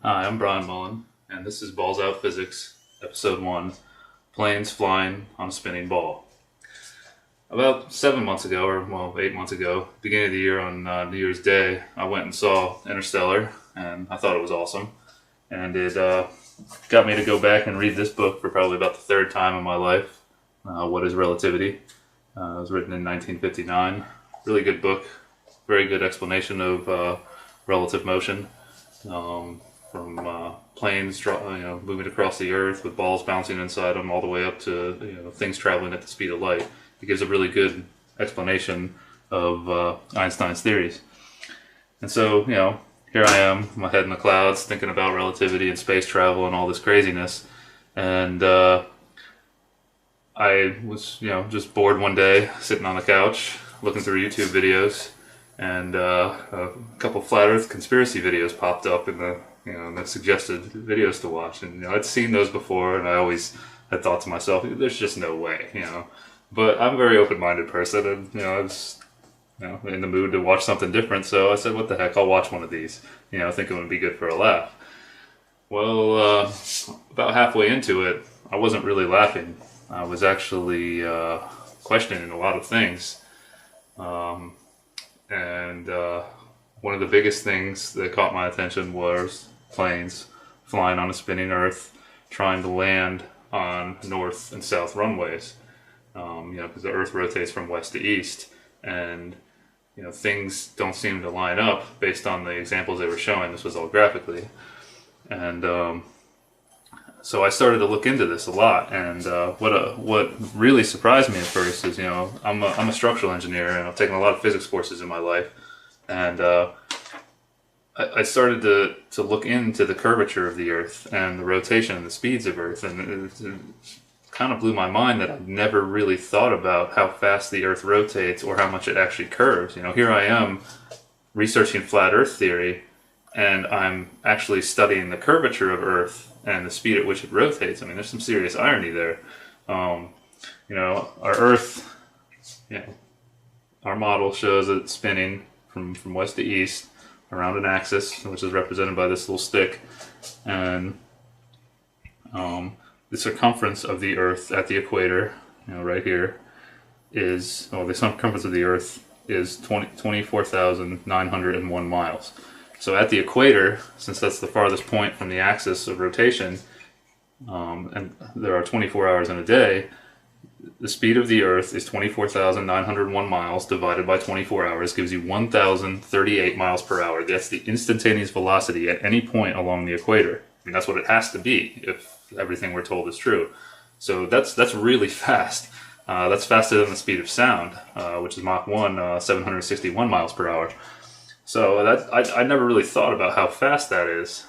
Hi, I'm Brian Mullin, and this is Balls Out Physics, Episode 1, Planes Flying on a Spinning Ball. About 7 months ago, or well, 8 months ago, beginning of the year on New Year's Day, I went and saw Interstellar, and I thought it was awesome. And it got me to go back and read this book for probably about the third time in my life, What is Relativity? It was written in 1959. Really good book, very good explanation of relative motion. From planes, moving across the Earth with balls bouncing inside them, all the way up to things traveling at the speed of light. It gives a really good explanation of Einstein's theories. And so, here I am, my head in the clouds, thinking about relativity and space travel and all this craziness. And I was, just bored one day, sitting on the couch, looking through YouTube videos, and a couple flat Earth conspiracy videos popped up in the that suggested videos to watch, and I'd seen those before, and I always had thought to myself, "There's just no way," But I'm a very open-minded person, and I was, in the mood to watch something different. So I said, "What the heck? I'll watch one of these." Thinking it would be good for a laugh. Well, about halfway into it, I wasn't really laughing. I was actually questioning a lot of things, and one of the biggest things that caught my attention was planes flying on a spinning Earth, trying to land on north and south runways. Because the Earth rotates from west to east, and things don't seem to line up based on the examples they were showing. This was all graphically, and so I started to look into this a lot. And what really surprised me at first is, I'm a structural engineer, and I've taken a lot of physics courses in my life, and I started to look into the curvature of the Earth and the rotation and the speeds of Earth, and it kind of blew my mind that I'd never really thought about how fast the Earth rotates or how much it actually curves. Here I am researching flat Earth theory, and I'm actually studying the curvature of Earth and the speed at which it rotates. I mean, there's some serious irony there. Our Earth, our model shows it spinning from west to east around an axis, which is represented by this little stick, and the circumference of the Earth at the equator, right here, is, the circumference of the Earth is 24,901 miles. So at the equator, since that's the farthest point from the axis of rotation, and there are 24 hours in a day, the speed of the Earth is 24,901 miles divided by 24 hours gives you 1,038 miles per hour. That's the instantaneous velocity at any point along the equator. I mean, that's what it has to be if everything we're told is true. So that's really fast. That's faster than the speed of sound, which is Mach 1, 761 miles per hour. So I never really thought about how fast that is.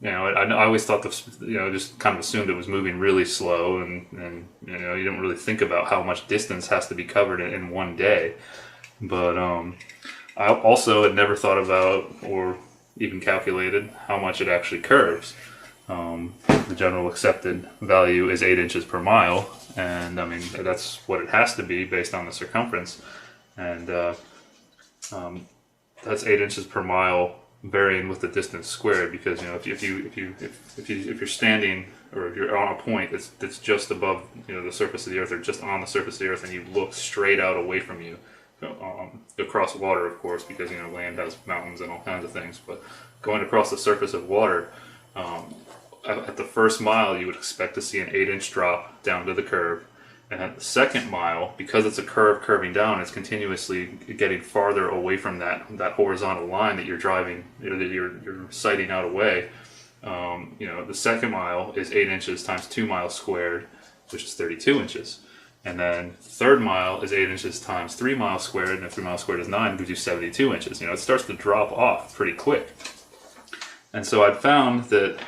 I always thought just kind of assumed it was moving really slow, and you don't really think about how much distance has to be covered in one day. But I also had never thought about or even calculated how much it actually curves. The general accepted value is 8 inches per mile, and I mean that's what it has to be based on the circumference, and that's 8 inches per mile, varying with the distance squared. Because if you're standing, or if you're on a point that's just above the surface of the Earth, or just on the surface of the Earth, and you look straight out away from you, across water, of course, because land has mountains and all kinds of things, but going across the surface of water, at the first mile you would expect to see an 8-inch drop down to the curve. And at the second mile, because it's a curve curving down, it's continuously getting farther away from that horizontal line that you're driving, that you're sighting out away. The second mile is 8 inches times 2 miles squared, which is 32 inches. And then the third mile is 8 inches times 3 miles squared, and if 3 miles squared is 9, it gives you 72 inches. It starts to drop off pretty quick. And so I'd found that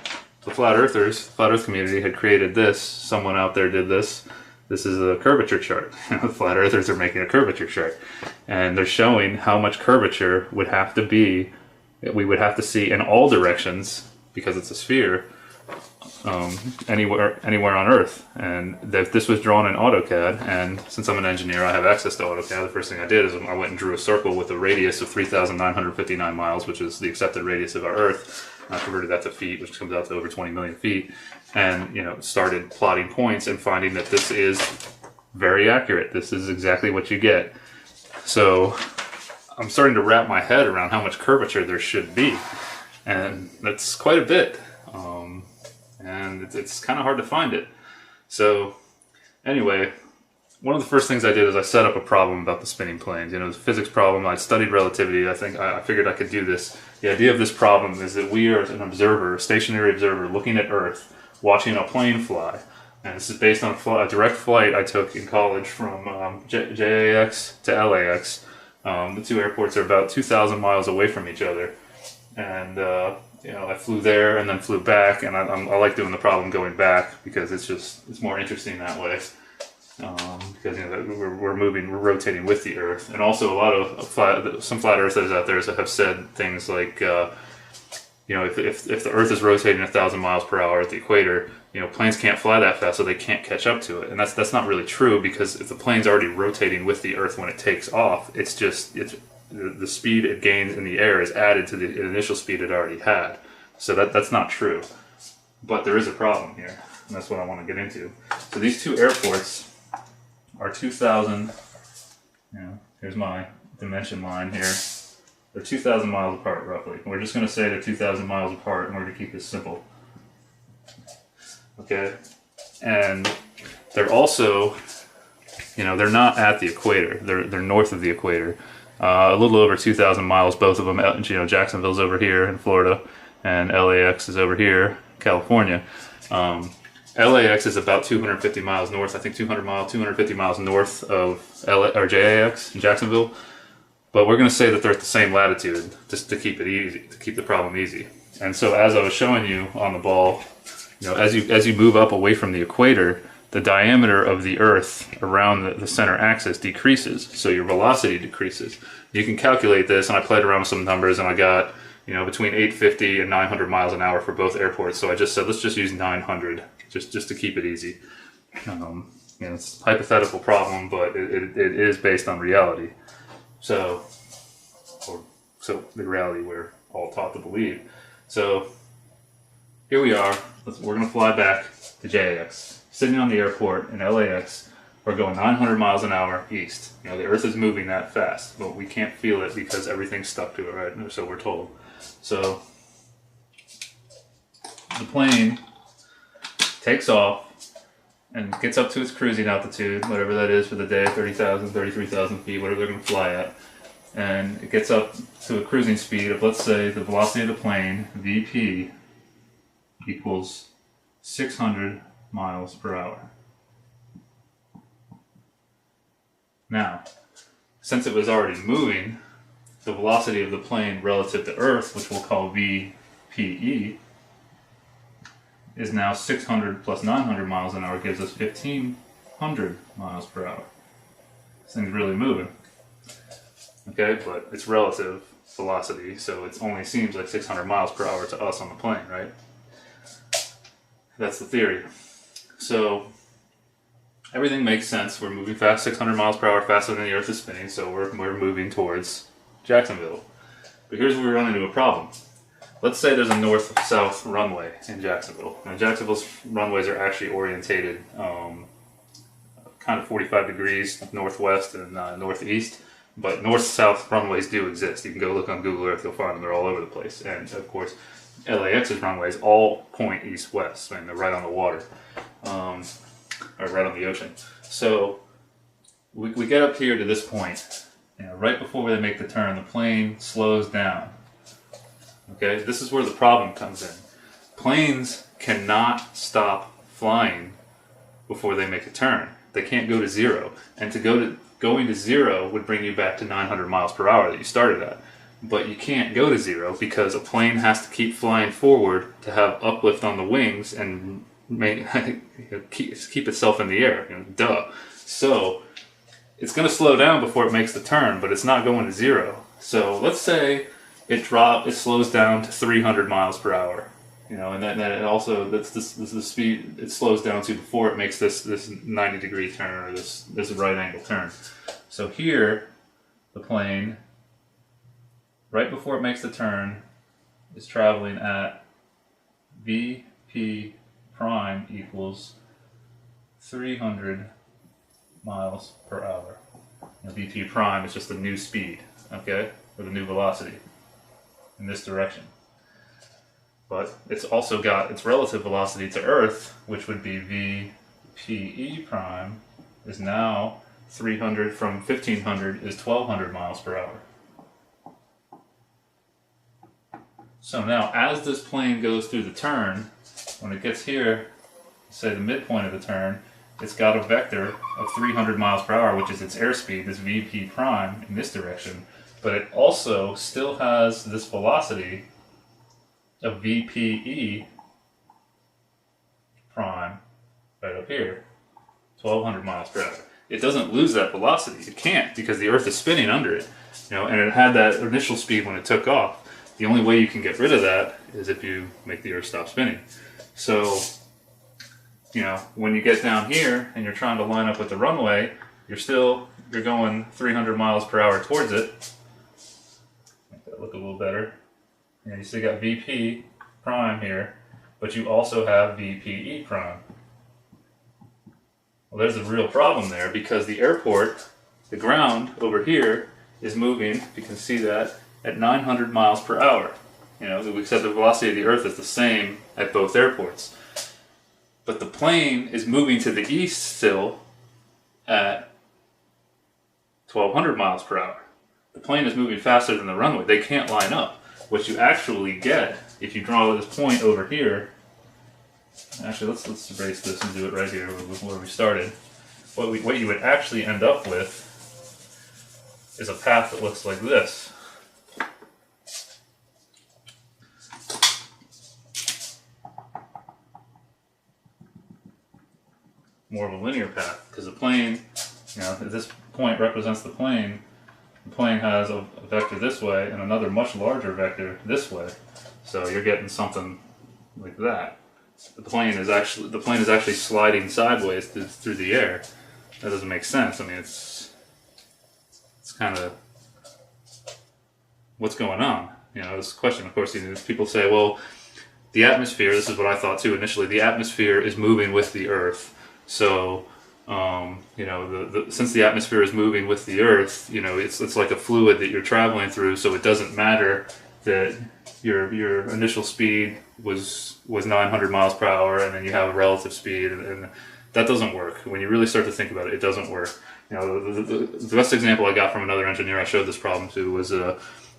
the flat Earth community had created this. Someone out there did this. This is a curvature chart. The flat earthers are making a curvature chart, and they're showing how much curvature would have to be, we would have to see in all directions, because it's a sphere, anywhere on Earth. And this was drawn in AutoCAD, and since I'm an engineer, I have access to AutoCAD. The first thing I did is I went and drew a circle with a radius of 3,959 miles, which is the accepted radius of our Earth. I converted that to feet, which comes out to over 20 million feet, and started plotting points and finding that this is very accurate. This is exactly what you get. So I'm starting to wrap my head around how much curvature there should be, and that's quite a bit. And it's kind of hard to find it. So anyway, one of the first things I did is I set up a problem about the spinning planes. It was a physics problem. I studied relativity. I figured I could do this. The idea of this problem is that we are an observer, a stationary observer, looking at Earth, watching a plane fly. And this is based on a direct flight I took in college from JAX to LAX. The two airports are about 2,000 miles away from each other. And I flew there and then flew back, and I like doing the problem going back because it's more interesting that way. Because we're rotating with the Earth, and also a lot of some flat earthers out there have said things like, if the Earth is rotating 1,000 miles per hour at the equator, planes can't fly that fast, so they can't catch up to it. And that's not really true, because if the plane's already rotating with the Earth when it takes off, it's the speed it gains in the air is added to the initial speed it already had. So that's not true. But there is a problem here, and that's what I want to get into. So these two airports are 2,000, here's my dimension line here. They're 2,000 miles apart, roughly. We're just going to say they're 2,000 miles apart in order to keep this simple. Okay? And they're also, they're not at the equator. They're north of the equator. A little over 2,000 miles, both of them. Jacksonville's over here in Florida, and LAX is over here, California. LAX is about 250 miles north. I think 250 miles north of JAX in Jacksonville. But we're going to say that they're at the same latitude, just to keep it easy, to keep the problem easy. And so, as I was showing you on the ball, as you move up away from the equator, the diameter of the Earth around the center axis decreases, so your velocity decreases. You can calculate this, and I played around with some numbers, and I got between 850 and 900 miles an hour for both airports. So I just said let's just use 900, just to keep it easy. It's a hypothetical problem, but it is based on reality. So the reality we're all taught to believe. So here we are. We're going to fly back to JAX. Sitting on the airport in LAX, we're going 900 miles an hour east. The Earth is moving that fast, but we can't feel it because everything's stuck to it, right? So we're told. So the plane takes off and gets up to its cruising altitude, whatever that is for the day, 30,000, 33,000 feet, whatever they're going to fly at. And it gets up to a cruising speed of, let's say, the velocity of the plane, VP, equals 600 miles per hour. Now, since it was already moving, the velocity of the plane relative to Earth, which we'll call VPE, is now 600 plus 900 miles an hour gives us 1,500 miles per hour. This thing's really moving. Okay, but it's relative velocity, so it only seems like 600 miles per hour to us on the plane, right? That's the theory. So everything makes sense. We're moving fast, 600 miles per hour faster than the Earth is spinning, so we're moving towards Jacksonville. But here's where we run into a problem. Let's say there's a north-south runway in Jacksonville. Now, Jacksonville's runways are actually orientated kind of 45 degrees northwest and northeast, but north-south runways do exist. You can go look on Google Earth, you'll find them. They're all over the place. And, of course, LAX's runways all point east-west. I mean, they're right on the water, or right on the ocean. So we get up here to this point. Right before they make the turn, the plane slows down. Okay, this is where the problem comes in. Planes cannot stop flying before they make a turn. They can't go to zero. And going to zero would bring you back to 900 miles per hour that you started at. But you can't go to zero because a plane has to keep flying forward to have uplift on the wings and keep itself in the air. Duh. So it's going to slow down before it makes the turn, but it's not going to zero. So let's say it slows down to 300 miles per hour. You know, and then it also, that's the speed it slows down to before it makes this 90-degree turn, or this right angle turn. So here, the plane, right before it makes the turn, is traveling at VP prime equals 300 miles per hour. Now, VP prime is just the new speed, okay, or the new velocity in this direction. But it's also got its relative velocity to Earth, which would be VPE prime, is now 300 from 1500 is 1200 miles per hour. So now, as this plane goes through the turn, when it gets here, say the midpoint of the turn, it's got a vector of 300 miles per hour, which is its airspeed, this VP prime in this direction. But it also still has this velocity of VPE prime right up here, 1200 miles per hour. It doesn't lose that velocity. It can't, because the Earth is spinning under it. You know, and it had that initial speed when it took off. The only way you can get rid of that is if you make the Earth stop spinning. So, you know, when you get down here and you're trying to line up with the runway, you're going 300 miles per hour towards it. Make that look a little better. And you still got VP prime here, but you also have VPE prime. Well, there's a real problem there, because the airport, the ground over here, is moving, you can see that, at 900 miles per hour. You know, except the velocity of the Earth is the same at both airports. But the plane is moving to the east still at 1200 miles per hour. The plane is moving faster than the runway. They can't line up. What you actually get, if you draw this point over here, actually let's erase this and do it right here where we started. What you would actually end up with is a path that looks like this. More of a linear path, because the plane, you know, if this point represents the plane has a vector this way and another much larger vector this way. So you're getting something like that. The plane is actually sliding sideways through the air. That doesn't make sense. I mean, it's kind of what's going on. You know, this question, of course, you know, people say, well, the atmosphere, this is what I thought too initially, the atmosphere is moving with the Earth. So, you know, since the atmosphere is moving with the Earth, you know, it's like a fluid that you're traveling through, so it doesn't matter that your initial speed was 900 miles per hour, and then you have a relative speed, and that doesn't work. When you really start to think about it, it doesn't work. You know, the best example I got from another engineer I showed this problem to was,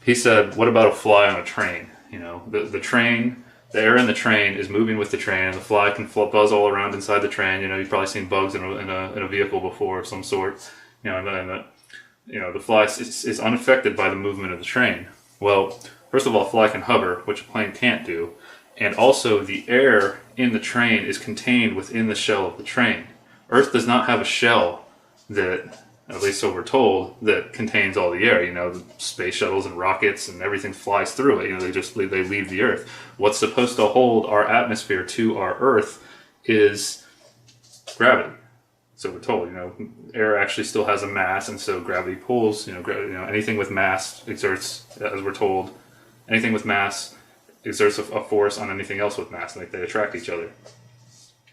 he said, what about a fly on a train? You know, the train, the air in the train is moving with the train, and the fly can buzz all around inside the train. You know, you've probably seen bugs in a vehicle before of some sort. You know, and the fly is unaffected by the movement of the train. Well, first of all, a fly can hover, which a plane can't do, and also the air in the train is contained within the shell of the train. Earth does not have a shell that, at least so we're told, that contains all the air. You know, the space shuttles and rockets and everything flies through it. You know, they leave the Earth. What's supposed to hold our atmosphere to our Earth is gravity. So we're told, you know, air actually still has a mass, and so gravity pulls. You know, anything with mass exerts, as we're told, anything with mass exerts a force on anything else with mass. Like, they attract each other.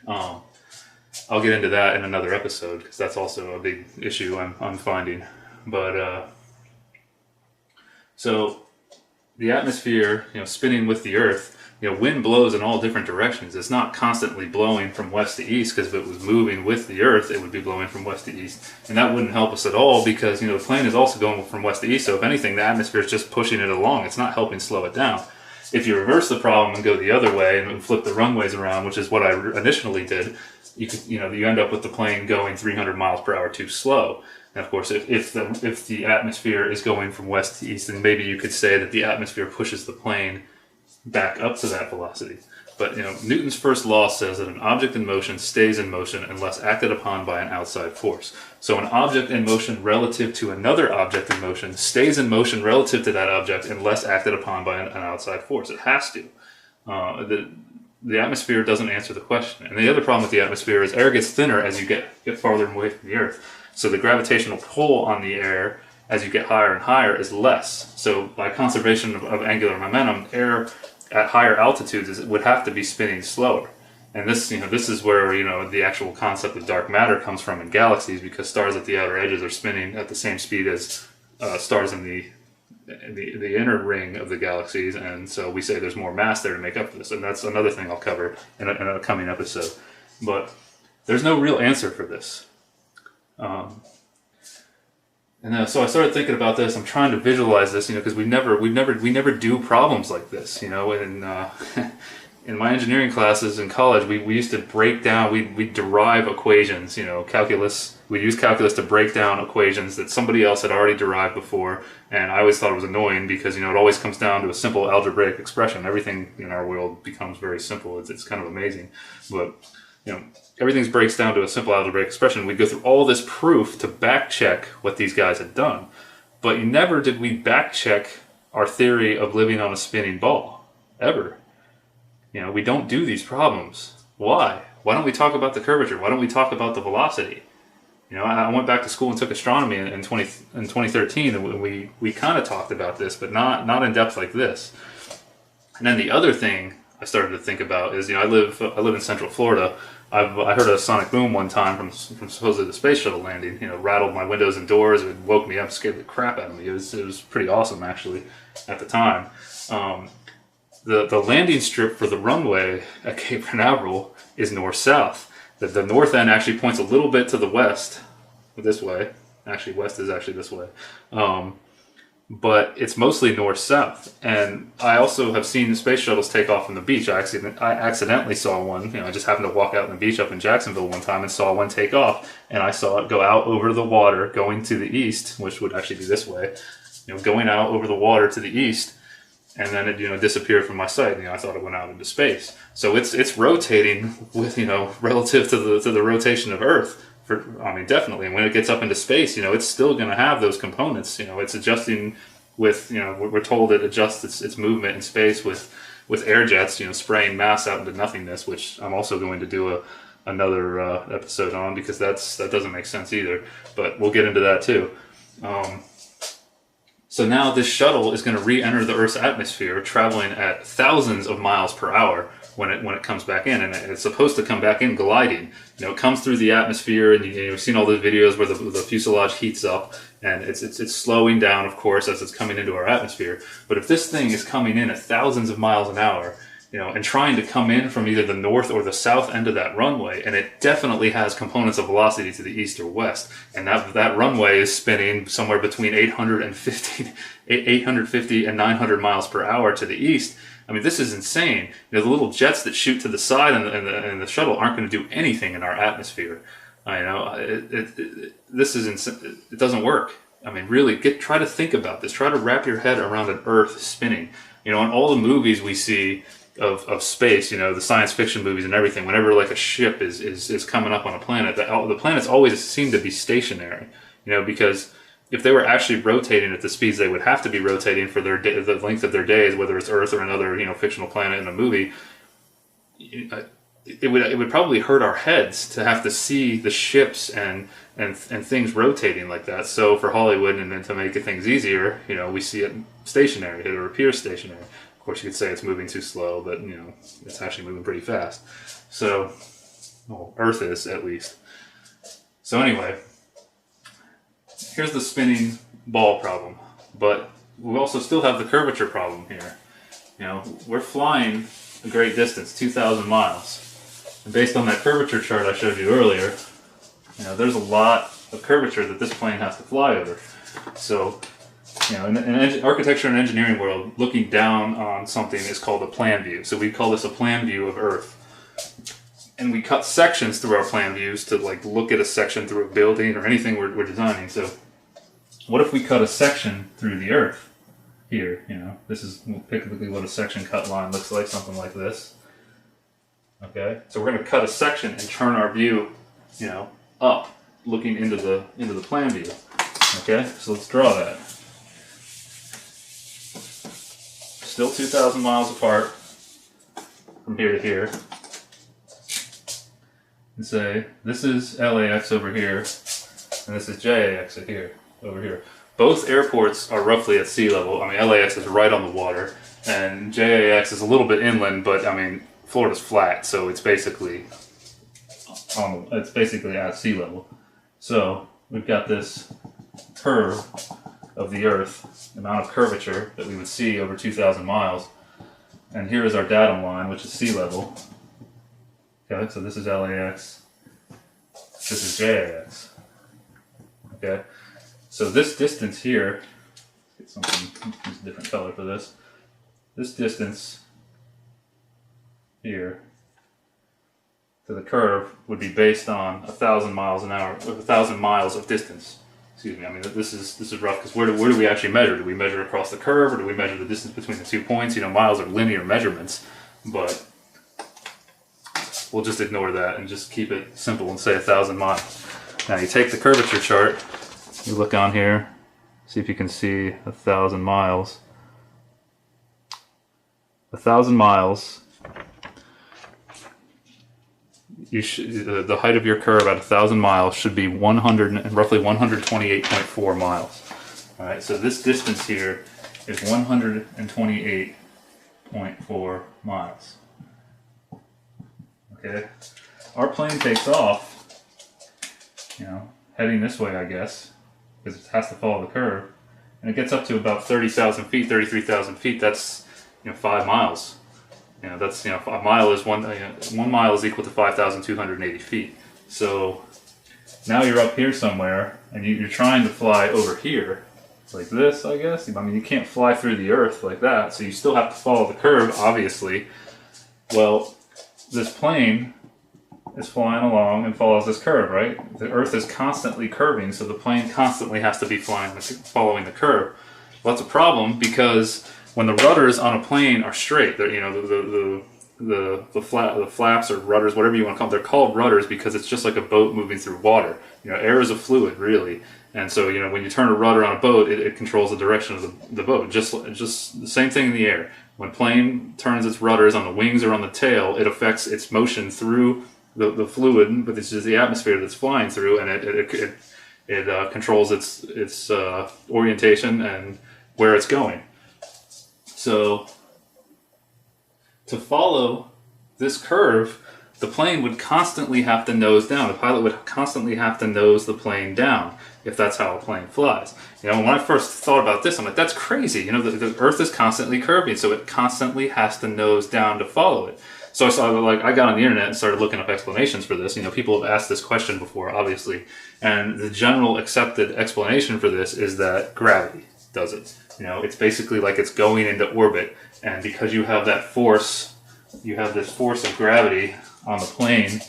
I'll get into that in another episode, because that's also a big issue I'm finding. But so the atmosphere, you know, spinning with the Earth, you know, wind blows in all different directions. It's not constantly blowing from west to east, because if it was moving with the Earth, it would be blowing from west to east, and that wouldn't help us at all, because, you know, the plane is also going from west to east. So if anything, the atmosphere is just pushing it along. It's not helping slow it down. If you reverse the problem and go the other way and flip the runways around, which is what I initially did, you end up with the plane going 300 miles per hour too slow. And of course, if the atmosphere is going from west to east, then maybe you could say that the atmosphere pushes the plane back up to that velocity. But, you know, Newton's first law says that an object in motion stays in motion unless acted upon by an outside force. So an object in motion relative to another object in motion stays in motion relative to that object unless acted upon by an outside force. It has to. The atmosphere doesn't answer the question. And the other problem with the atmosphere is air gets thinner as you get farther away from the Earth. So the gravitational pull on the air as you get higher and higher is less. So by conservation of angular momentum, air at higher altitudes would have to be spinning slower. And this is where the actual concept of dark matter comes from in galaxies, because stars at the outer edges are spinning at the same speed as stars in the inner ring of the galaxies, and so we say there's more mass there to make up for this, and that's another thing I'll cover in a coming episode. But there's no real answer for this. So I started thinking about this. I'm trying to visualize this, because we never do problems like this, in my engineering classes in college, we used to break down, we derive equations, calculus. We'd use calculus to break down equations that somebody else had already derived before, and I always thought it was annoying because, it always comes down to a simple algebraic expression. Everything in our world becomes very simple. It's kind of amazing. But, everything breaks down to a simple algebraic expression. We'd go through all this proof to back check what these guys had done. But never did we back check our theory of living on a spinning ball, ever. We don't do these problems. Why? Why don't we talk about the curvature? Why don't we talk about the velocity? I went back to school and took astronomy in 2013, and we kind of talked about this, but not in depth like this. And then the other thing I started to think about is, I live in Central Florida. I heard a sonic boom one time from supposedly the space shuttle landing. Rattled my windows and doors. It woke me up, scared the crap out of me. It was pretty awesome actually at the time. The landing strip for the runway at Cape Canaveral is north-south. The north end actually points a little bit to the west, this way. Actually, west is actually this way. But it's mostly north-south. And I also have seen the space shuttles take off from the beach. I accidentally saw one. I just happened to walk out on the beach up in Jacksonville one time and saw one take off. And I saw it go out over the water, going to the east, which would actually be this way. Going out over the water to the east. And then it disappeared from my sight. I thought it went out into space. So it's rotating with relative to the rotation of Earth. Definitely. And when it gets up into space, it's still going to have those components. It's adjusting with we're told it adjusts its movement in space with air jets. Spraying mass out into nothingness, which I'm also going to do another episode on, because that doesn't make sense either. But we'll get into that too. So now this shuttle is going to re-enter the Earth's atmosphere, traveling at thousands of miles per hour when it comes back in, and it's supposed to come back in gliding. It comes through the atmosphere, and you've seen all those videos where the fuselage heats up, and it's slowing down, of course, as it's coming into our atmosphere. But if this thing is coming in at thousands of miles an hour, and trying to come in from either the north or the south end of that runway, and it definitely has components of velocity to the east or west, and that runway is spinning somewhere between 850 and 900 miles per hour to the east. This is insane. The little jets that shoot to the side and the shuttle aren't going to do anything in our atmosphere. This is insane. It doesn't work. Really, try to think about this. Try to wrap your head around an Earth spinning. In all the movies we see of space, the science fiction movies and everything, whenever like a ship is coming up on a planet, the planets always seem to be stationary, because if they were actually rotating at the speeds they would have to be rotating for the length of their days, whether it's Earth or another fictional planet in a movie, it would probably hurt our heads to have to see the ships and things rotating like that. So for Hollywood, and then to make things easier, we see it stationary. It appears stationary. Of course, you could say it's moving too slow, but it's actually moving pretty fast. So, Earth is at least. So anyway, here's the spinning ball problem, but we also still have the curvature problem here. We're flying a great distance, 2,000 miles. And based on that curvature chart I showed you earlier, there's a lot of curvature that this plane has to fly over. So, in architecture and engineering world, looking down on something is called a plan view. So we call this a plan view of Earth. And we cut sections through our plan views to look at a section through a building or anything we're designing. So what if we cut a section through the Earth here? This is typically what a section cut line looks like, something like this. Okay, so we're going to cut a section and turn our view, up, looking into the plan view. Okay, so let's draw that. Still 2,000 miles apart. from here to here and say, this is LAX over here, and this is JAX over here. Both airports are roughly at sea level. I mean, LAX is right on the water, and JAX is a little bit inland, but I mean, Florida's flat, so it's basically at sea level. So we've got this curve of the Earth, the amount of curvature that we would see over 2,000 miles. And here is our datum line, which is sea level. Okay, so this is LAX, this is JAX. Okay, so this distance here, let's get something, use a different color for this. This distance here to the curve would be based on 1,000 miles an hour, 1,000 miles of distance. Excuse me. I mean, this is rough because where do we actually measure? Do we measure across the curve, or do we measure the distance between the 2 points? You know, miles are linear measurements, but we'll just ignore that and just keep it simple and say 1,000 miles. Now you take the curvature chart, you look on here, see if you can see 1,000 miles. 1,000 miles. The height of your curve at 1,000 miles should be roughly 128.4 miles. All right, so this distance here is 128.4 miles. Okay, our plane takes off, you know, heading this way, I guess, because it has to follow the curve, and it gets up to about 30,000 feet, 33,000 feet. That's, you know, 5 miles. You know, that's, you know, a mile is 1 mile is equal to 5,280 feet. So now you're up here somewhere, and you're trying to fly over here, like this, I guess. I mean, you can't fly through the Earth like that, so you still have to follow the curve, obviously. Well, this plane is flying along and follows this curve, right? The Earth is constantly curving, so the plane constantly has to be following the curve. Well, that's a problem because when the rudders on a plane are straight, you know, the flaps or rudders, whatever you want to call them, they're called rudders because it's just like a boat moving through water. You know, air is a fluid, really, and so, you know, when you turn a rudder on a boat, it controls the direction of the boat. Just the same thing in the air. When plane turns its rudders on the wings or on the tail, it affects its motion through the fluid, but it's just the atmosphere that's flying through, and it controls its orientation and where it's going. So to follow this curve, the plane would constantly have to nose down. The pilot would constantly have to nose the plane down if that's how a plane flies. You know, when I first thought about this, I'm like, that's crazy. You know, the Earth is constantly curving, so it constantly has to nose down to follow it. So I got on the internet and started looking up explanations for this. You know, people have asked this question before, obviously, and the general accepted explanation for this is that gravity does it. You know, it's basically like it's going into orbit, and because you have that force, you have this force of gravity on the plane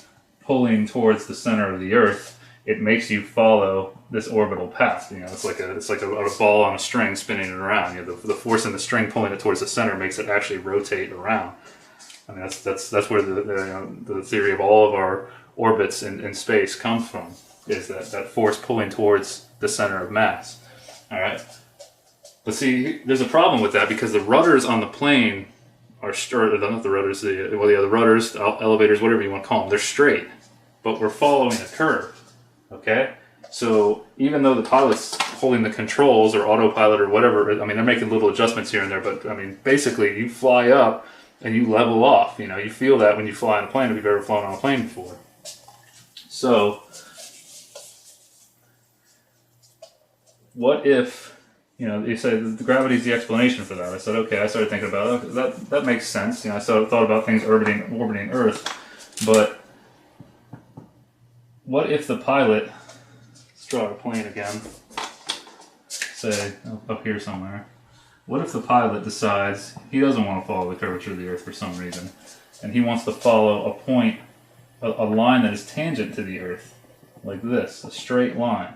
pulling towards the center of the Earth, it makes you follow this orbital path. You know, it's like a ball on a string spinning it around. You know, the force in the string pulling it towards the center makes it actually rotate around. I mean, that's where the theory of all of our orbits in space comes from, is that force pulling towards the center of mass. All right. But see, there's a problem with that because the rudders on the plane are straight. Not the rudders, the rudders, elevators, whatever you want to call them. They're straight, but we're following a curve. Okay, so even though the pilot's holding the controls or autopilot or whatever, I mean, they're making little adjustments here and there, but I mean, basically, you fly up and you level off. You know, you feel that when you fly on a plane if you've ever flown on a plane before. So, what if? You know, you say the gravity is the explanation for that. I said, okay. I started thinking about it. That makes sense. You know, I thought about things orbiting Earth, but what if the pilot? Let's draw a plane again. Say up here somewhere. What if the pilot decides he doesn't want to follow the curvature of the Earth for some reason, and he wants to follow a point, a line that is tangent to the Earth, like this, a straight line.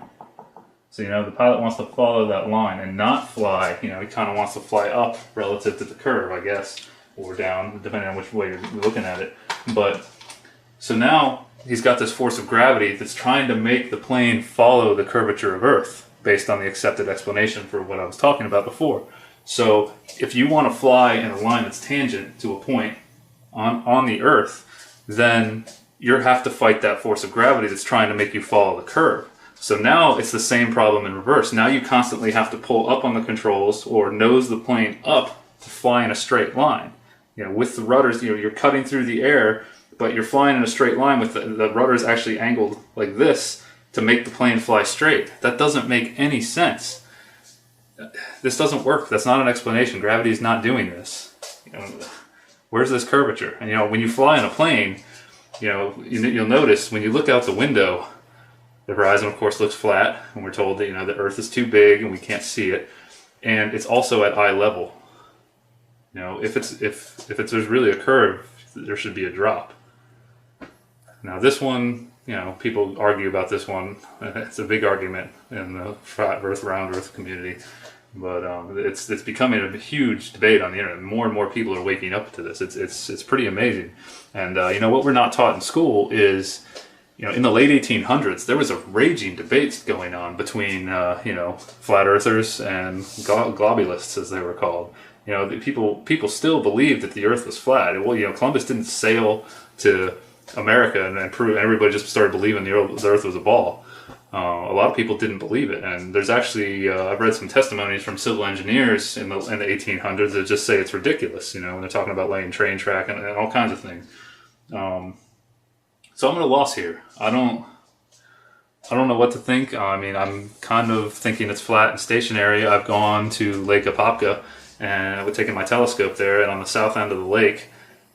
So, you know, the pilot wants to follow that line and not fly, you know, he kind of wants to fly up relative to the curve, I guess, or down, depending on which way you're looking at it. But, so now he's got this force of gravity that's trying to make the plane follow the curvature of Earth, based on the accepted explanation for what I was talking about before. So, if you want to fly in a line that's tangent to a point, on the Earth, then you have to fight that force of gravity that's trying to make you follow the curve. So now it's the same problem in reverse. Now you constantly have to pull up on the controls or nose the plane up to fly in a straight line. With the rudders, you're cutting through the air, but you're flying in a straight line with the rudders actually angled like this to make the plane fly straight. That doesn't make any sense. This doesn't work. That's not an explanation. Gravity is not doing this. Where's this curvature? And when you fly in a plane, you'll notice when you look out the window, the horizon, of course, looks flat, and we're told that the Earth is too big and we can't see it, and it's also at eye level. If there's really a curve, there should be a drop. Now this one, people argue about this one. It's a big argument in the flat Earth, round Earth community, but it's becoming a huge debate on the internet. More and more people are waking up to this. It's pretty amazing. And what we're not taught in school is, in the late 1800s, there was a raging debate going on between, flat earthers and globulists, as they were called. People still believed that the Earth was flat. Well, Columbus didn't sail to America and prove, and everybody just started believing the Earth was a ball. A lot of people didn't believe it, and there's actually I've read some testimonies from civil engineers in the 1800s that just say it's ridiculous. When they're talking about laying train track and all kinds of things. So I'm at a loss here. I don't know what to think. I'm kind of thinking it's flat and stationary. I've gone to Lake Apopka and I would take my telescope there, and on the south end of the lake,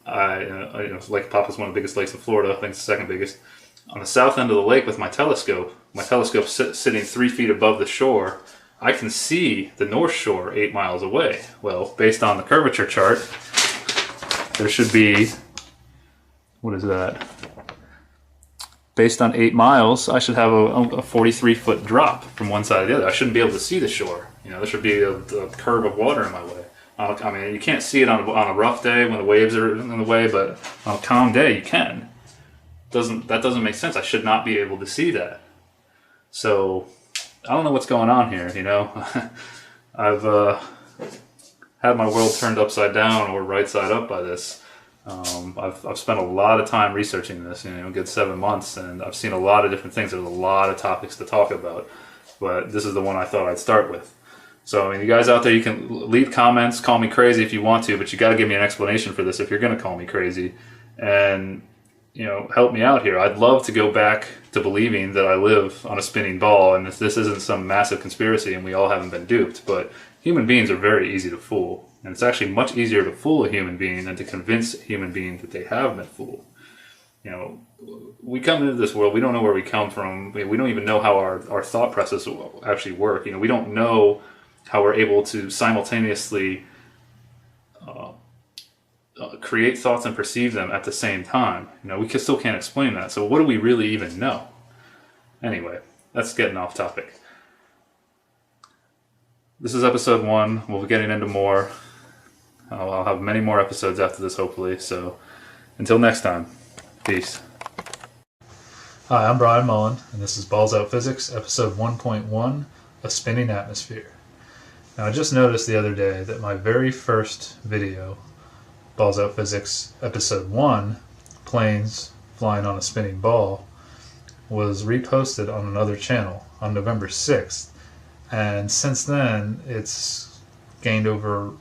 Lake Apopka is one of the biggest lakes in Florida. I think it's the second biggest. On the south end of the lake with my telescope sitting 3 feet above the shore, I can see the North Shore 8 miles away. Well, based on the curvature chart, there should be, what is that? Based on 8 miles, I should have a 43-foot drop from one side to the other. I shouldn't be able to see the shore. There should be a curve of water in my way. You can't see it on a rough day when the waves are in the way, but on a calm day, you can. That doesn't make sense. I should not be able to see that. So I don't know what's going on here. I've had my world turned upside down or right side up by this. I've spent a lot of time researching this, a good 7 months, and I've seen a lot of different things. There's a lot of topics to talk about, but this is the one I thought I'd start with. So, you guys out there, you can leave comments, call me crazy if you want to, but you got to give me an explanation for this if you're going to call me crazy, and help me out here. I'd love to go back to believing that I live on a spinning ball, and this isn't some massive conspiracy, and we all haven't been duped. But human beings are very easy to fool. And it's actually much easier to fool a human being than to convince a human being that they have been fooled. We come into this world, we don't know where we come from. We don't even know how our thought process actually work. We don't know how we're able to simultaneously create thoughts and perceive them at the same time. We still can't explain that. So what do we really even know? Anyway, that's getting off topic. This is episode 1. We'll be getting into more. I'll have many more episodes after this, hopefully. So until next time, peace. Hi, I'm Brian Mullin, and this is Balls Out Physics, episode 1.1, A Spinning Atmosphere. Now, I just noticed the other day that my very first video, Balls Out Physics, episode 1, Planes Flying on a Spinning Ball, was reposted on another channel on November 6th. And since then, it's gained over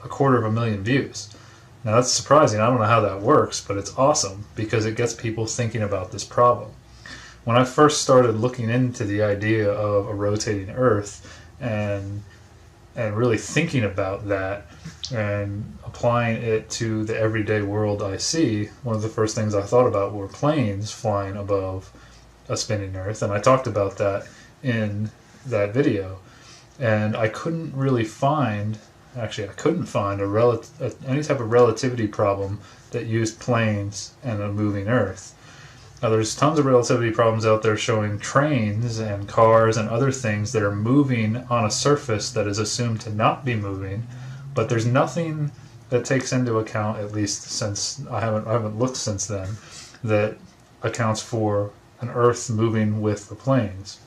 250,000 views. Now that's surprising. I don't know how that works, but it's awesome because it gets people thinking about this problem. When I first started looking into the idea of a rotating Earth and really thinking about that and applying it to the everyday world I see, one of the first things I thought about were planes flying above a spinning Earth, and I talked about that in that video, and I couldn't really find, any type of relativity problem that used planes and a moving Earth. Now there's tons of relativity problems out there showing trains and cars and other things that are moving on a surface that is assumed to not be moving, but there's nothing that takes into account, at least since I haven't looked since then, that accounts for an Earth moving with the planes.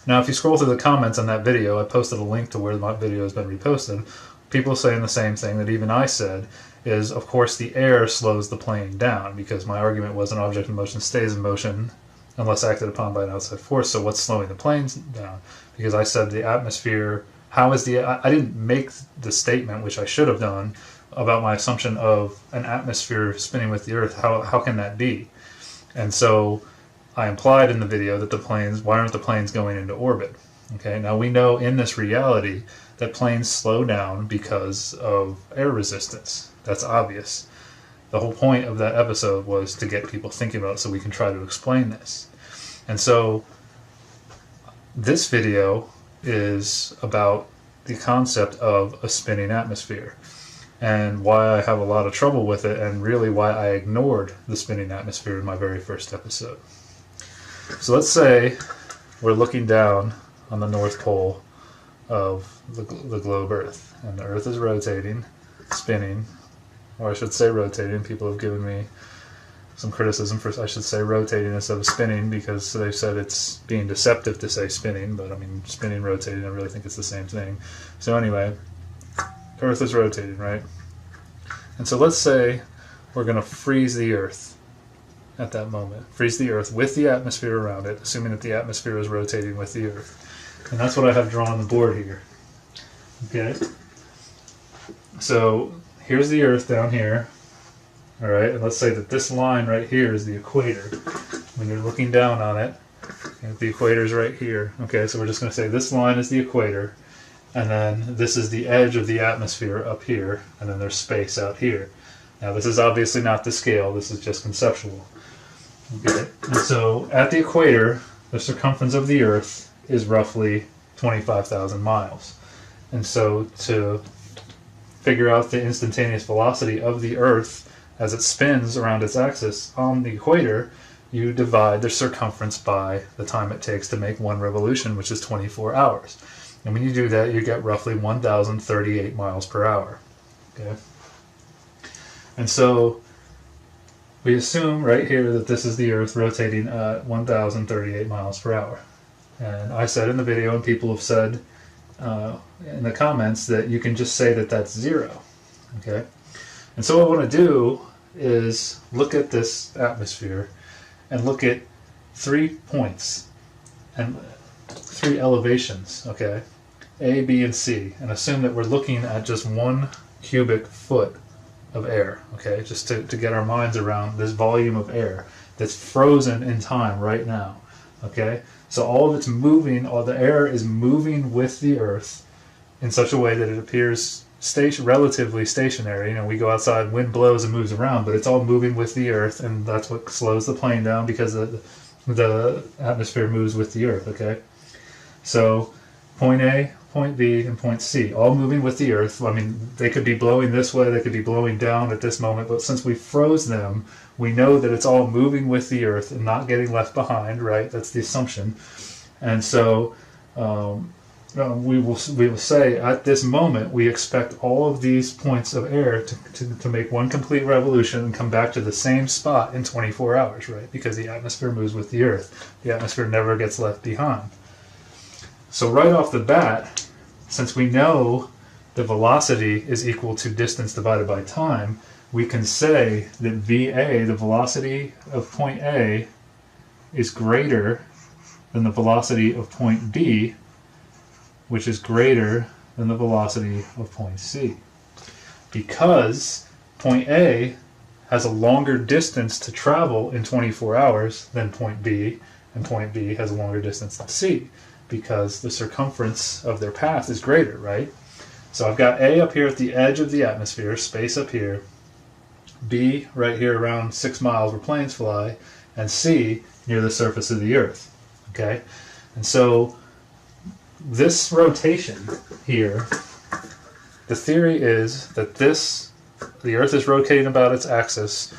Now, if you scroll through the comments on that video, I posted a link to where my video has been reposted. people saying the same thing that even I said, is of course the air slows the plane down, because my argument was an object in motion stays in motion unless acted upon by an outside force. So what's slowing the planes down? Because I said the atmosphere, I didn't make the statement, which I should have done, about my assumption of an atmosphere spinning with the Earth. How can that be? And so I implied in the video that why aren't the planes going into orbit? Okay, now we know in this reality that planes slow down because of air resistance. That's obvious. The whole point of that episode was to get people thinking about it so we can try to explain this. And so this video is about the concept of a spinning atmosphere and why I have a lot of trouble with it, and really why I ignored the spinning atmosphere in my very first episode. So let's say we're looking down on the North Pole of the globe Earth, and the Earth is rotating, spinning, or I should say rotating. People have given me some criticism for I should say rotating instead of spinning, because they've said it's being deceptive to say spinning, but I mean spinning, rotating, I really think it's the same thing. So anyway, Earth is rotating, right? And so let's say we're going to freeze the Earth at that moment. Freeze the Earth with the atmosphere around it, assuming that the atmosphere is rotating with the Earth. And that's what I have drawn on the board here. Okay? So here's the Earth down here. Alright, and let's say that this line right here is the equator. When you're looking down on it, the equator is right here. Okay, so we're just going to say this line is the equator, and then this is the edge of the atmosphere up here, and then there's space out here. Now this is obviously not the scale, this is just conceptual. Okay, and so at the equator, the circumference of the Earth is roughly 25,000 miles. And so to figure out the instantaneous velocity of the Earth as it spins around its axis on the equator, you divide the circumference by the time it takes to make one revolution, which is 24 hours. And when you do that, you get roughly 1,038 miles per hour. Okay? And so we assume right here that this is the Earth rotating at 1,038 miles per hour. And I said in the video, and people have said in the comments, that you can just say that that's zero. Okay? And so what I want to do is look at this atmosphere and look at 3 points and 3 elevations, okay? A, B, and C, and assume that we're looking at just 1 cubic foot of air, okay? Just to get our minds around this volume of air that's frozen in time right now, okay? So all of it's moving, all the air is moving with the Earth in such a way that it appears relatively stationary. You know, we go outside, wind blows and moves around, but it's all moving with the Earth, and that's what slows the plane down, because the atmosphere moves with the Earth, okay? So point A, point B, and point C, all moving with the Earth. I mean, they could be blowing this way, they could be blowing down at this moment, but since we froze them, we know that it's all moving with the Earth and not getting left behind, right? That's the assumption. And so we will say at this moment we expect all of these points of air to make one complete revolution and come back to the same spot in 24 hours, right? Because the atmosphere moves with the Earth. The atmosphere never gets left behind. So right off the bat, since we know the velocity is equal to distance divided by time, we can say that VA, the velocity of point A, is greater than the velocity of point B, which is greater than the velocity of point C. Because point A has a longer distance to travel in 24 hours than point B, and point B has a longer distance than C, because the circumference of their path is greater, right? So I've got A up here at the edge of the atmosphere, space up here, B right here around 6 miles where planes fly, and C near the surface of the Earth, okay? And so this rotation here, the theory is that the Earth is rotating about its axis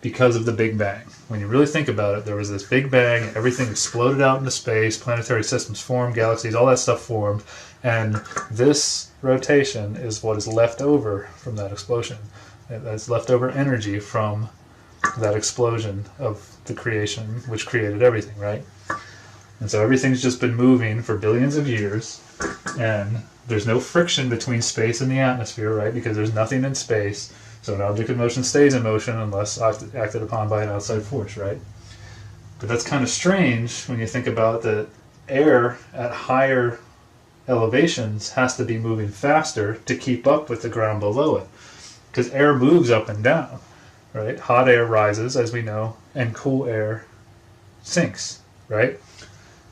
because of the Big Bang. When you really think about it, there was this Big Bang, everything exploded out into space, planetary systems formed, galaxies, all that stuff formed, and this rotation is what is left over from that explosion. That's leftover energy from that explosion of the creation, which created everything, right? And so everything's just been moving for billions of years, and there's no friction between space and the atmosphere, right? Because there's nothing in space. So an object in motion stays in motion unless acted upon by an outside force, right? But that's kind of strange when you think about that air at higher elevations has to be moving faster to keep up with the ground below it. Because air moves up and down, right? Hot air rises, as we know, and cool air sinks, right?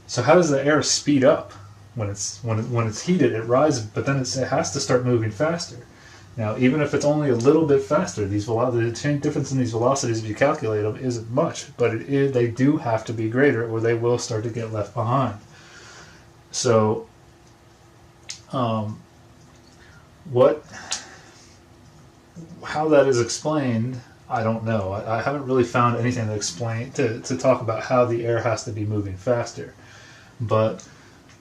So how does the air speed up? When it's heated, it rises, but then it has to start moving faster. Now, even if it's only a little bit faster, the difference in these velocities, if you calculate them, isn't much, but they do have to be greater, or they will start to get left behind. So, how that is explained, I don't know. I haven't really found anything to talk about how the air has to be moving faster. But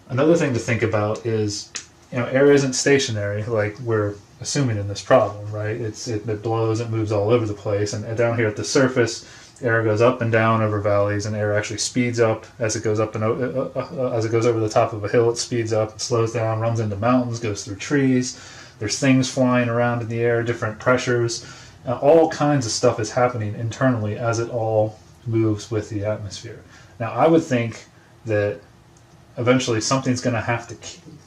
another thing to think about is, air isn't stationary like we're assuming in this problem, right? It blows, it moves all over the place, and down here at the surface, air goes up and down over valleys, and air actually speeds up as it goes up and as it goes over the top of a hill. It speeds up, it slows down, runs into mountains, goes through trees. There's things flying around in the air, different pressures. All kinds of stuff is happening internally as it all moves with the atmosphere. Now, I would think that eventually something's going to have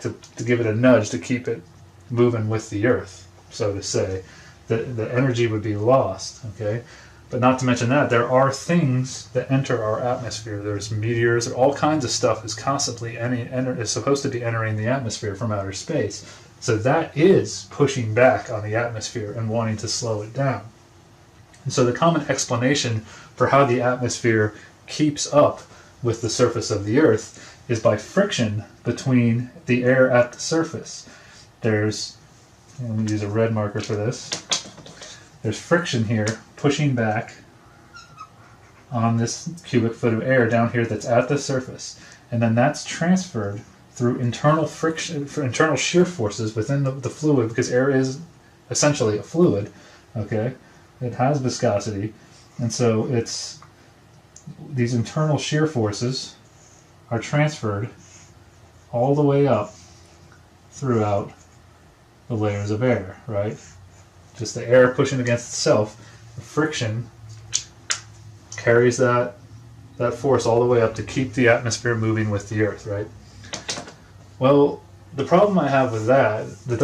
to give it a nudge to keep it moving with the earth, so to say. The energy would be lost, okay? But not to mention that, there are things that enter our atmosphere. There's meteors, all kinds of stuff is constantly is supposed to be entering the atmosphere from outer space. So that is pushing back on the atmosphere and wanting to slow it down. And so the common explanation for how the atmosphere keeps up with the surface of the earth is by friction between the air at the surface. Let me use a red marker for this. There's friction here pushing back on this cubic foot of air down here that's at the surface. And then that's transferred through internal friction, for internal shear forces within the fluid, because air is essentially a fluid, okay? It has viscosity. And so these internal shear forces are transferred all the way up throughout the layers of air, right? Just the air pushing against itself, the friction carries that force all the way up to keep the atmosphere moving with the earth, right? Well, the problem I have with the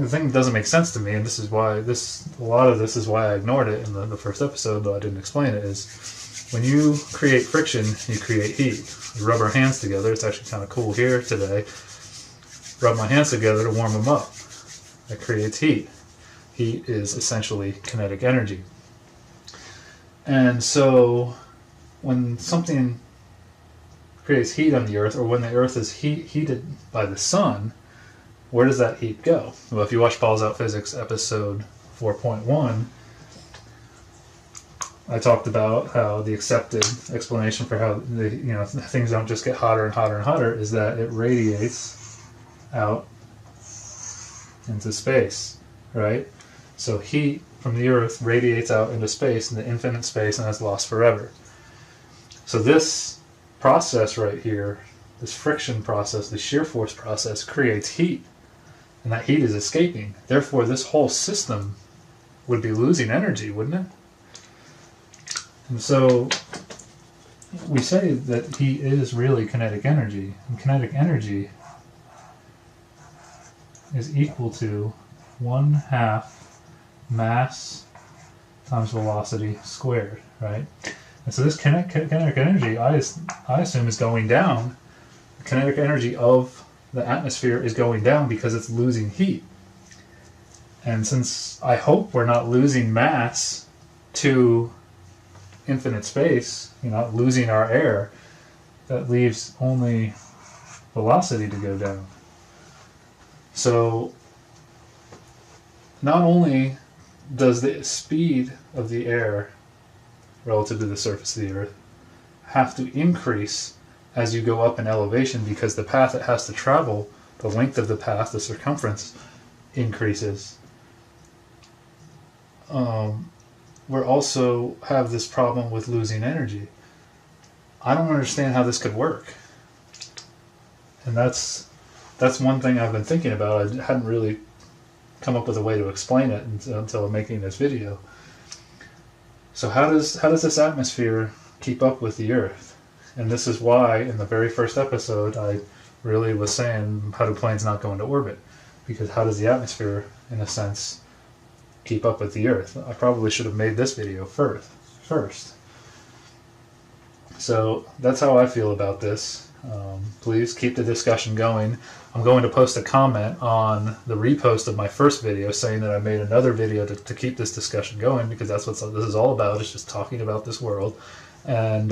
thing doesn't make sense to me, and this is why a lot of this is why I ignored it in the first episode, though I didn't explain it, is when you create friction, you create heat. You rub our hands together. It's actually kind of cool here today. Rub my hands together to warm them up. That creates heat. Heat is essentially kinetic energy. And so when something creates heat on the earth, or when the earth is heated by the sun, where does that heat go? Well, if you watch Balls Out Physics episode 4.1, I talked about how the accepted explanation for how things don't just get hotter and hotter and hotter is that it radiates out into space, right? So heat from the earth radiates out into space, into infinite space, and is lost forever. So this process right here, this friction process, the shear force process, creates heat, and that heat is escaping. Therefore, this whole system would be losing energy, wouldn't it? And so we say that heat is really kinetic energy, and kinetic energy is equal to 1/2 mass times velocity squared, right? And so this kinetic energy, I assume, is going down. The kinetic energy of the atmosphere is going down because it's losing heat. And since I hope we're not losing mass to infinite space, not losing our air, that leaves only velocity to go down. So not only does the speed of the air relative to the surface of the earth have to increase as you go up in elevation, because the path it has to travel, the length of the path, the circumference, increases. We also have this problem with losing energy. I don't understand how this could work. And that's that's one thing I've been thinking about. I hadn't really come up with a way to explain it until making this video. So how does this atmosphere keep up with the Earth? And this is why in the very first episode I really was saying, how do planes not go into orbit? Because how does the atmosphere, in a sense, keep up with the Earth? I probably should have made this video first. So that's how I feel about this. Please keep the discussion going. I'm going to post a comment on the repost of my first video saying that I made another video to keep this discussion going, because that's what this is all about. It's just talking about this world. And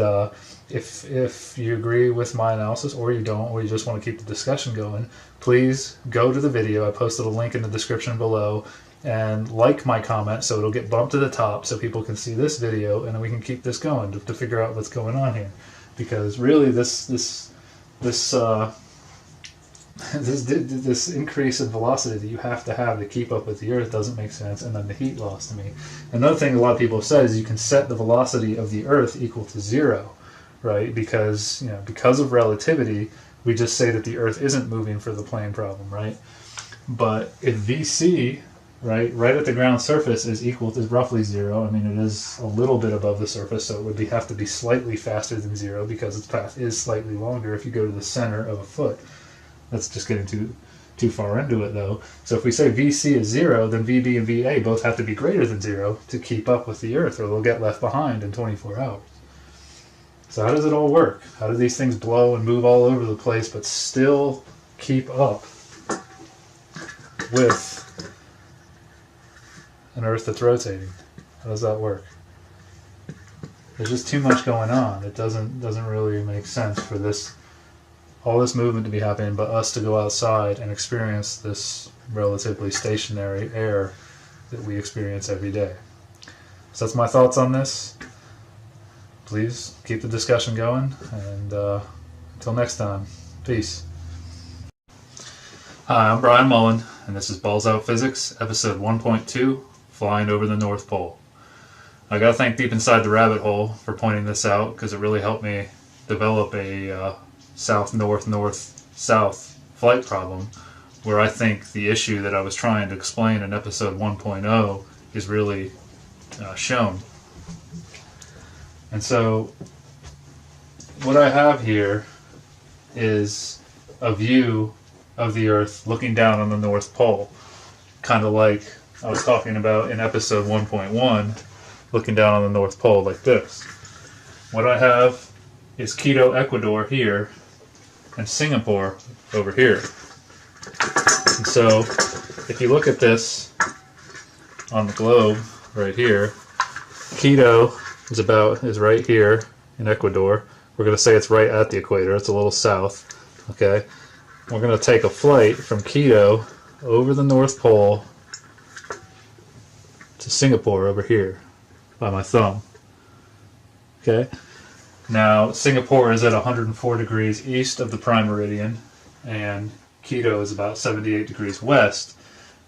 if you agree with my analysis, or you don't, or you just want to keep the discussion going, please go to the video. I posted a link in the description below, and like my comment so it'll get bumped to the top so people can see this video, and then we can keep this going to figure out what's going on here. Because really this increase in velocity that you have to keep up with the Earth doesn't make sense. And then the heat loss to me. Another thing a lot of people have said is you can set the velocity of the Earth equal to 0, right? Because of relativity, we just say that the Earth isn't moving for the plane problem, right? But if VC, right at the ground surface is roughly 0. I mean, it is a little bit above the surface, so it would have to be slightly faster than 0 because its path is slightly longer if you go to the center of a foot. That's just getting too far into it, though. So if we say VC is 0, then VB and VA both have to be greater than 0 to keep up with the Earth, or they'll get left behind in 24 hours. So how does it all work? How do these things blow and move all over the place but still keep up with an Earth that's rotating? How does that work? There's just too much going on. It doesn't really make sense for all this movement to be happening, but us to go outside and experience this relatively stationary air that we experience every day. So that's my thoughts on this. Please keep the discussion going, and until next time, peace. Hi, I'm Brian Mullin, and this is Balls Out Physics, episode 1.2, Flying Over the North Pole. I gotta thank Deep Inside the Rabbit Hole for pointing this out, because it really helped me develop a south-north-north-south flight problem, where I think the issue that I was trying to explain in episode 1.0 is really shown. And so what I have here is a view of the Earth looking down on the North Pole, kind of like I was talking about in episode 1.1, looking down on the North Pole like this. What I have is Quito, Ecuador here, and Singapore over here. And so if you look at this on the globe right here, Quito is right here in Ecuador. We're going to say it's right at the equator. It's a little south. Okay, we're going to take a flight from Quito over the North Pole to Singapore over here by my thumb. Okay, now Singapore is at 104 degrees east of the prime meridian, and Quito is about 78 degrees west.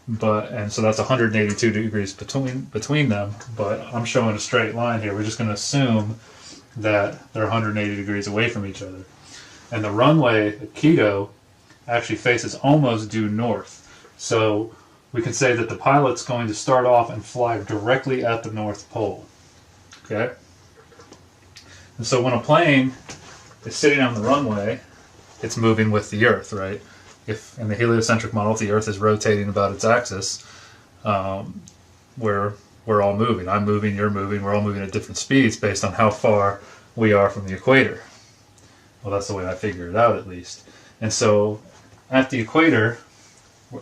And so that's 182 degrees between them, but I'm showing a straight line here. We're just going to assume that they're 180 degrees away from each other. And the runway at Quito actually faces almost due north. So we can say that the pilot's going to start off and fly directly at the North Pole. Okay? And so when a plane is sitting on the runway, it's moving with the Earth, right? If in the heliocentric model, if the Earth is rotating about its axis, we're all moving. I'm moving, you're moving, we're all moving at different speeds based on how far we are from the equator. Well, that's the way I figure it out, at least. And so at the equator,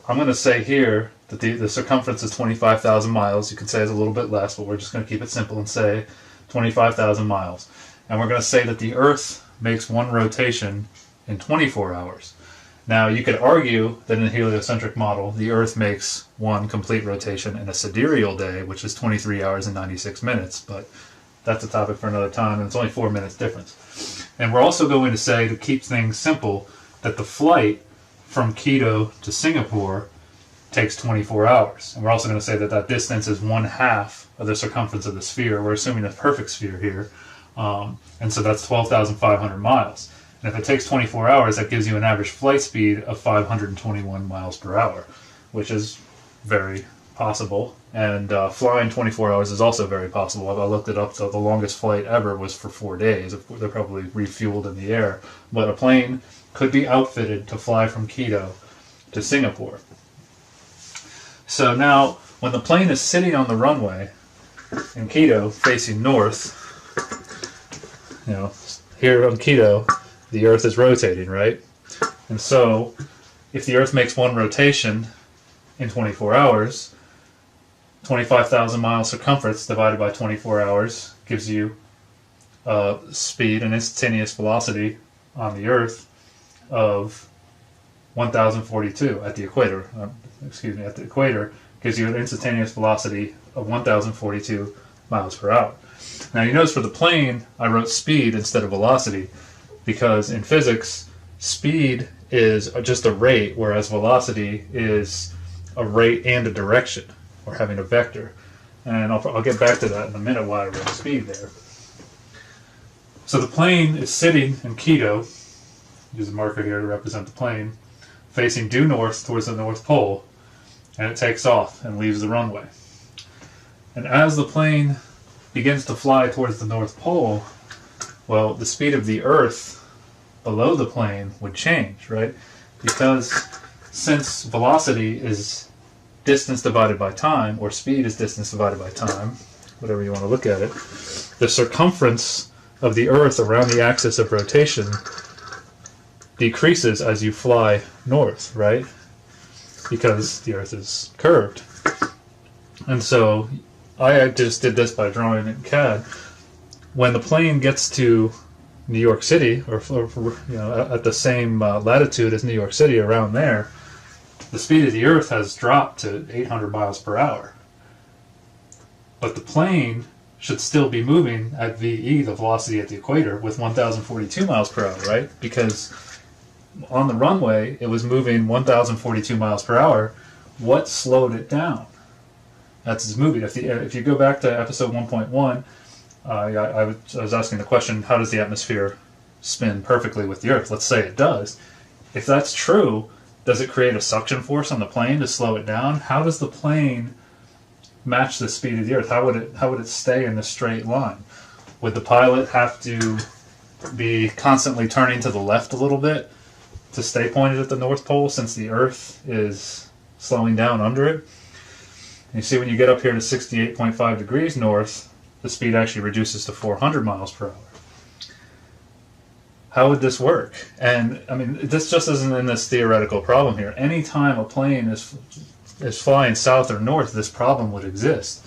I'm going to say here that the circumference is 25,000 miles. You could say it's a little bit less, but we're just going to keep it simple and say 25,000 miles. And we're going to say that the Earth makes one rotation in 24 hours. Now, you could argue that in a heliocentric model, the Earth makes one complete rotation in a sidereal day, which is 23 hours and 96 minutes, but that's a topic for another time, and it's only 4 minutes difference. And we're also going to say, to keep things simple, that the flight from Quito to Singapore takes 24 hours. And we're also going to say that that distance is 1/2 of the circumference of the sphere. We're assuming a perfect sphere here. And so that's 12,500 miles. And if it takes 24 hours, that gives you an average flight speed of 521 miles per hour, which is very possible. And flying 24 hours is also very possible. I looked it up, so the longest flight ever was for 4 days. They're probably refueled in the air. But a plane could be outfitted to fly from Quito to Singapore. So now, when the plane is sitting on the runway in Quito, facing north, here on Quito, the Earth is rotating, right? And so, if the Earth makes one rotation in 24 hours, 25,000 miles circumference divided by 24 hours gives you speed and instantaneous velocity on the Earth of 1,042 at the equator. At the equator gives you an instantaneous velocity of 1,042 miles per hour. Now you notice for the plane, I wrote speed instead of velocity because in physics, speed is just a rate, whereas velocity is a rate and a direction, or having a vector. And I'll get back to that in a minute why I wrote speed there. So the plane is sitting in Quito, use a marker here to represent the plane, facing due north towards the North Pole, and it takes off and leaves the runway. And as the plane begins to fly towards the North Pole, well, the speed of the Earth below the plane would change, right? Because since velocity is distance divided by time, or speed is distance divided by time, whatever you want to look at it, the circumference of the Earth around the axis of rotation decreases as you fly north, right? Because the Earth is curved. And so I just did this by drawing it in CAD. When the plane gets to New York City, or at the same latitude as New York City, around there, the speed of the Earth has dropped to 800 miles per hour. But the plane should still be moving at VE, the velocity at the equator, with 1,042 miles per hour, right? Because on the runway, it was moving 1,042 miles per hour. What slowed it down? That's its moving. If you go back to episode 1.1, I was asking the question, how does the atmosphere spin perfectly with the Earth? Let's say it does. If that's true, does it create a suction force on the plane to slow it down? How does the plane match the speed of the Earth? How would it stay in a straight line? Would the pilot have to be constantly turning to the left a little bit to stay pointed at the North Pole, since the Earth is slowing down under it? And you see, when you get up here to 68.5 degrees north, the speed actually reduces to 400 miles per hour. How would this work? And I mean, this just isn't in this theoretical problem here. Anytime a plane is flying south or north, this problem would exist.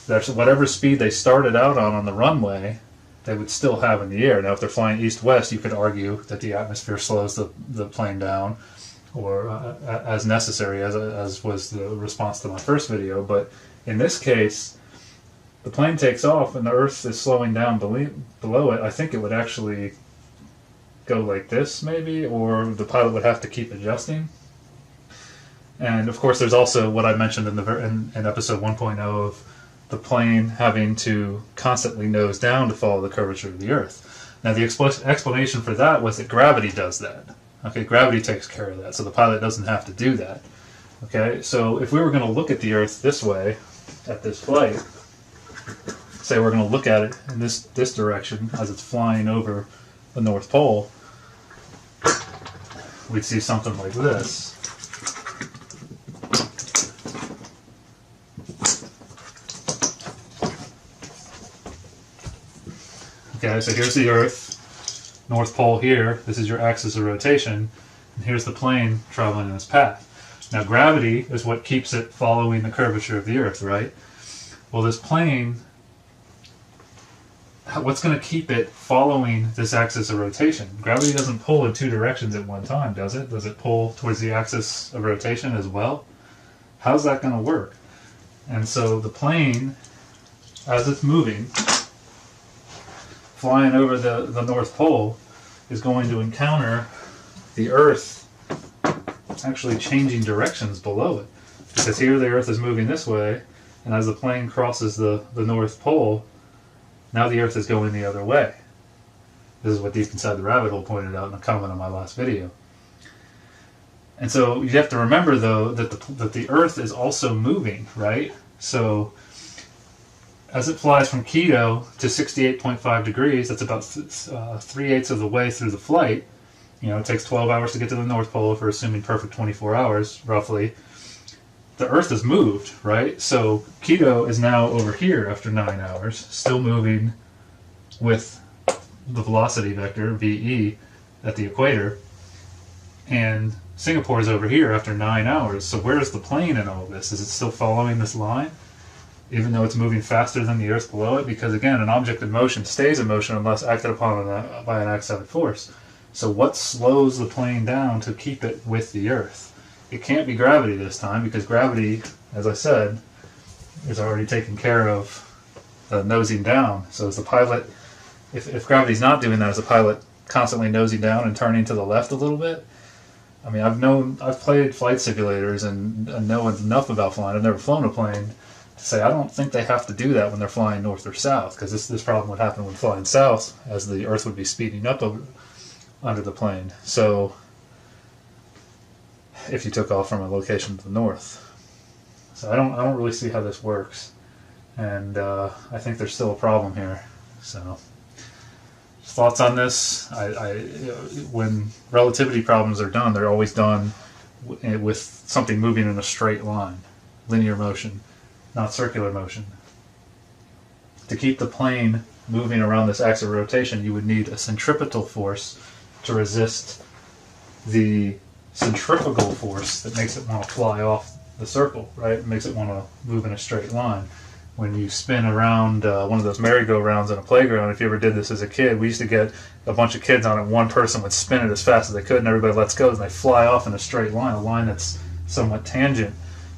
That's whatever speed they started out on the runway, they would still have in the air. Now, if they're flying east-west, you could argue that the atmosphere slows the plane down, or as necessary, as was the response to my first video. But in this case, the plane takes off and the Earth is slowing down below it. I think it would actually go like this, maybe, or the pilot would have to keep adjusting. And of course, there's also what I mentioned in episode 1.0 of the plane having to constantly nose down to follow the curvature of the Earth. Now, the explanation for that was that gravity does that. Okay, gravity takes care of that, so the pilot doesn't have to do that. Okay, so if we were going to look at the Earth this way, at this flight, say we're going to look at it in this direction as it's flying over the North Pole, we'd see something like this. Okay, so here's the Earth, North Pole here, this is your axis of rotation, and here's the plane traveling in its path. Now gravity is what keeps it following the curvature of the Earth, right? Well, this plane, what's going to keep it following this axis of rotation? Gravity doesn't pull in two directions at one time, does it? Does it pull towards the axis of rotation as well? How's that going to work? And so the plane, as it's moving, flying over the North Pole, is going to encounter the Earth actually changing directions below it. Because here the Earth is moving this way, and as the plane crosses the North Pole, now the Earth is going the other way. This is what Deep Inside the Rabbit Hole pointed out in a comment on my last video. And so you have to remember, though, that the Earth is also moving, right? So as it flies from Quito to 68.5 degrees, that's about 3/8 of the way through the flight. You know, it takes 12 hours to get to the North Pole if we're assuming perfect 24 hours, roughly. The Earth has moved, right? So Quito is now over here after 9 hours, still moving with the velocity vector, VE, at the equator. And Singapore is over here after 9 hours. So where's the plane in all of this? Is it still following this line, even though it's moving faster than the Earth below it? Because again, an object in motion stays in motion unless acted upon by an outside force. So what slows the plane down to keep it with the Earth? It can't be gravity this time, because gravity, as I said, is already taking care of the nosing down. So as the pilot, if gravity's not doing that, as a pilot constantly nosing down and turning to the left a little bit. I mean, I've played flight simulators and know enough about flying. I've never flown a plane to say I don't think they have to do that when they're flying north or south, because this problem would happen when flying south, as the Earth would be speeding up under the plane. So if you took off from a location to the north. So I don't really see how this works, and I think there's still a problem here. So thoughts on this? When relativity problems are done, they're always done with something moving in a straight line, linear motion, not circular motion. To keep the plane moving around this axis of rotation, you would need a centripetal force to resist the centrifugal force that makes it want to fly off the circle, right? It makes it want to move in a straight line. When you spin around one of those merry-go-rounds in a playground, if you ever did this as a kid, we used to get a bunch of kids on it. One person would spin it as fast as they could, and everybody lets go, and they fly off in a straight line, a line that's somewhat tangent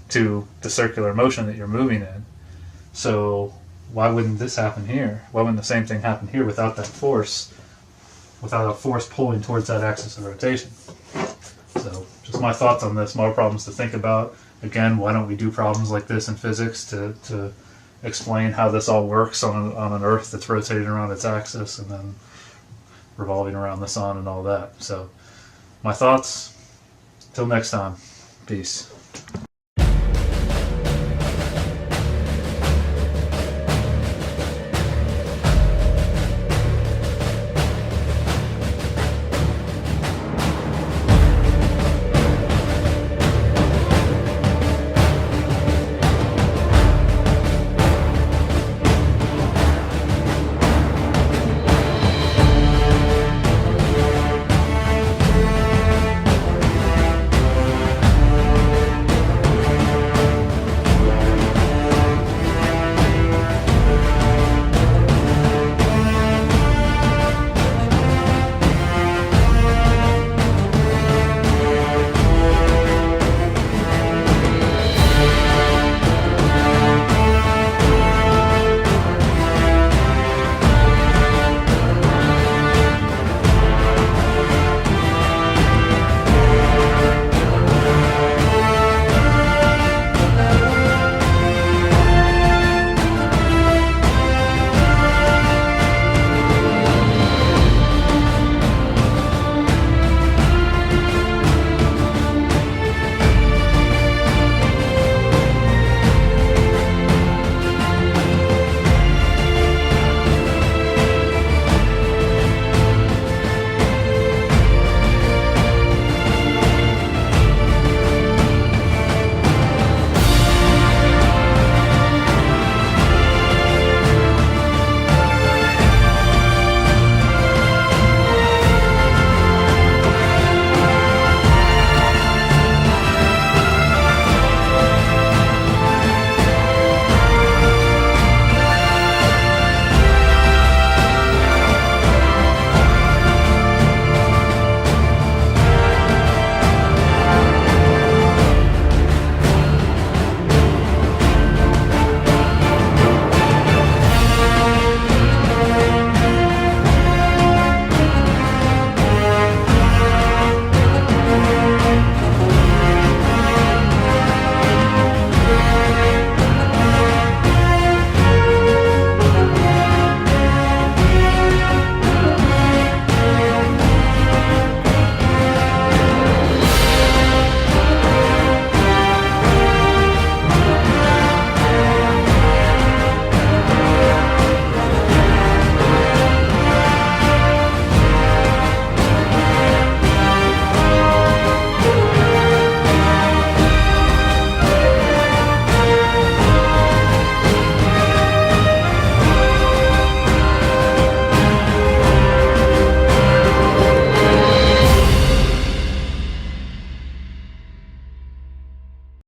to the circular motion that you're moving in. So why wouldn't this happen here? Why wouldn't the same thing happen here without that force, without a force pulling towards that axis of rotation? So just my thoughts on this, more problems to think about. Again, why don't we do problems like this in physics to explain how this all works on an Earth that's rotating around its axis and then revolving around the sun and all that. So my thoughts. Till next time. Peace.